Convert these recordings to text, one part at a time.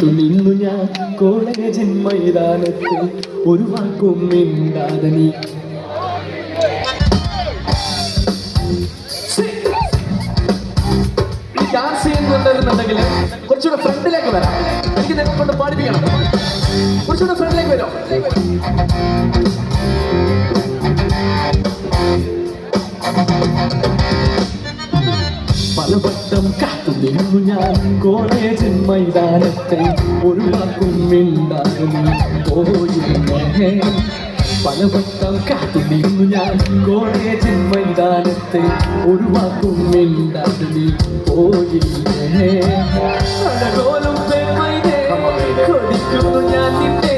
നിന്നു ഞാൻ കോളേജിൻ മൈതാനത്ത് ഒരു വാക്കും മിണ്ടാതെ നീ ഡാൻസ് ചെയ്യുന്നുണ്ടെന്നുണ്ടെങ്കിൽ കുറച്ചുകൂടെ ഫ്രണ്ടിലേക്ക് വരാം. എനിക്ക് നിങ്ങളെ കൊണ്ട് പാടിപ്പിക്കണം. കുറച്ചുകൂടെ ഫ്രണ്ടിലേക്ക് വരും. പലവട്ടം കാത്തു നിന്നു ഞാൻ കോളേജിൻ മൈതാനത്തെ ഒരു വാക്കും മിണ്ടാതെ നീ പോയില്ലേ. പലവട്ടം കാത്തു നിന്നു ഞാൻ കോളേജിൻ മൈതാനത്തെ ഒരു വാക്കും മിണ്ടാതെ നീ പോയില്ലേ. അഴകോലും പെൺമൈനേ കൊതിക്കുന്നു ഞാൻ നിന്നെ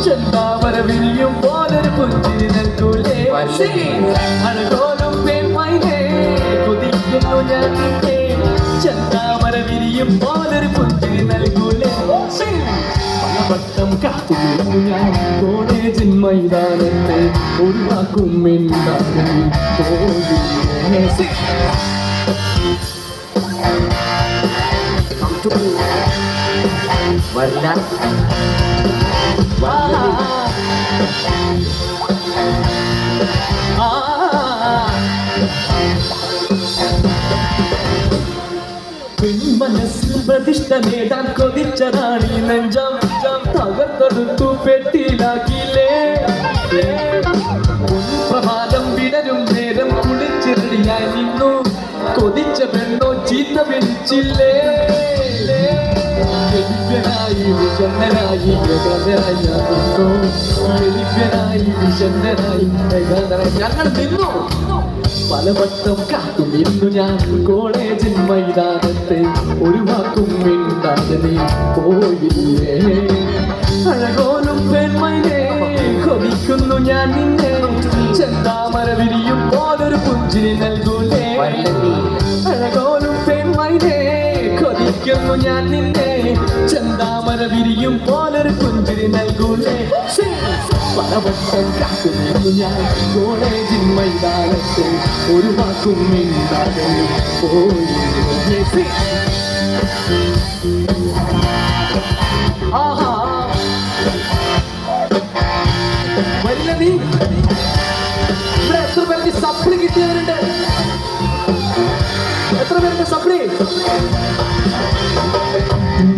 ചെന്താമര വിരിയും പോലൊരു പുഞ്ചിരി നൽകൂലേ. അഴകോലും പെൺമൈനേ കൊതിക്കുന്നു ഞാൻ നിന്നെ ചെന്താമര വിരിയും പോലൊരു പുഞ്ചിരി നൽകൂലേ. പലവട്ടം കാത്തു നിന്നു ഞാൻ കോളേജിൻ മൈതാനത്തെ ഒരു വാക്കും മിണ്ടാതെ നീ പോയില്ലേ. മനസ്സിൽ പ്രതിഷ്ഠ നേടാൻ കൊതിച്ചതാണ് ഈ നെഞ്ചം തകർത്തെടുത്തു പെട്ടിയിലാക്കിയില്ലേ. പ്രഭാതം വിടരും നേരം കുളിച്ചിരടിയായി നിന്നു കൊതിച്ച പെണ്ണോ ചീത്ത വിളിച്ചില്ലേ. എലിപ്പനായി വിഷണ്ണനായി എലിപ്പനായി വിഷണ്ണനായി ഞങ്ങൾ നിന്നു. പലവട്ടം കാത്തു നിന്നു ഞാൻ കോളേജിൻ മൈതാനത്തെ ഒരു വാക്കും മിണ്ടാതെ നീ പോയില്ലേ. അഴകോലും പെൺമൈനേ കൊതിക്കുന്നു ഞാൻ നിന്നെ ചെന്താമര വിരിയും പോലൊരു പുഞ്ചിരി നൽകൂലേ. അഴകോലും പെൺമൈനേ കൊതിക്കുന്നു ഞാൻ നിന്നെ ചെന്താമര വിരിയും പോലൊരു പുഞ്ചിരി നൽകൂലേ. പലവട്ടം കാത്തു നിന്നു ഞാൻ കോളേജിൻ മൈതാനത്തെ ഒരു വാക്കും മിണ്ടാതെ പോയില്ലേ. ആഹാ വരില്ല നീ. ഇവിടെ എത്ര പേർക്ക് സപ്ലി കിട്ടിയവരുണ്ട്? എത്ര പേർക്ക് സപ്ലി?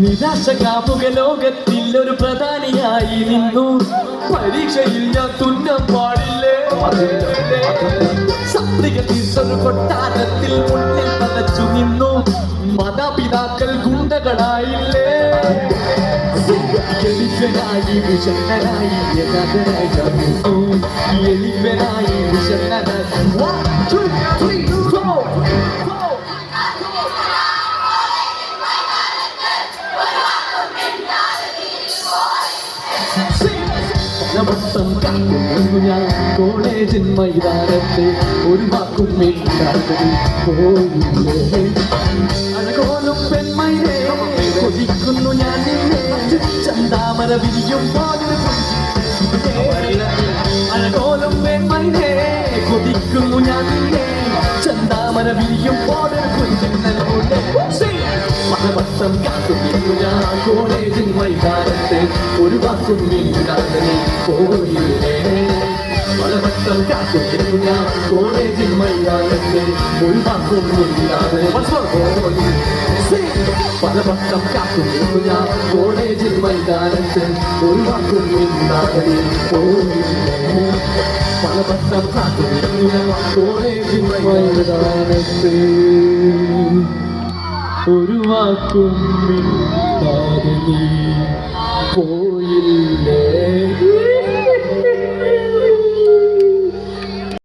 നിരാശ കാമുക ലോകത്തിൽ ഒരു പ്രധാനിയായി നിന്നു പരീക്ഷയിൽ ഞാൻ തുന്നം പാടില്ലേ. സപ്ലിക തീർച്ചൊരു കൊട്ടാരത്തിൽ മുന്നിൽ പതച്ചു നിന്നു മാതാപിതാക്കൾ ഗുണ്ടകളായില്ലേ. എലിപ്പനായി വിഷണ്ണനായി എലിപ്പനായി വിഷണ്ണനായി. പലവട്ടം കാത്തു നിന്നു ഞാൻ കോളേജിൻ മൈതാനത്തെ ഒരു വാക്കും മിണ്ടാതെ പോയില്ലേ. അഴകോലും പെൺമൈനേ കൊതിക്കുന്നു ഞാൻ നിന്നെ ചന്താമര വിരിയും പോലൊരു പുഞ്ചിരി. അഴകോലും പെൺമൈനേ കൊതിക്കുന്നു ഞാൻ നിന്നെ ചന്താമര വിരിയും പോലൊരു പുഞ്ചിരി നൽകൂലേ. പലവട്ടം കാത്തു നിന്നു ഞാൻ കോളേജിൻ മൈതാനത്തെ ഒരു വാക്കും മിണ്ടാതെ നീ പോയില്ലേ. പലവട്ടം കാത്തു നിന്നു ഞാൻ കോളേജിൻ മൈതാനത്തെ ഒരു വാക്കും മിണ്ടാതെ പോയില്ലേ. പലവട്ടം കാത്തു നിന്നു ഞാൻ കോളേജിൻ മൈതാനത്തെ ഒരു വാക്കും മിണ്ടാതെ നീ പോയില്ലേ. പലവട്ടം കാത്തു നിന്നു ഞാൻ കോളേജിൻ മൈതാനത്തെ ഒരു വാക്കും മിണ്ടാതെ നീ പോ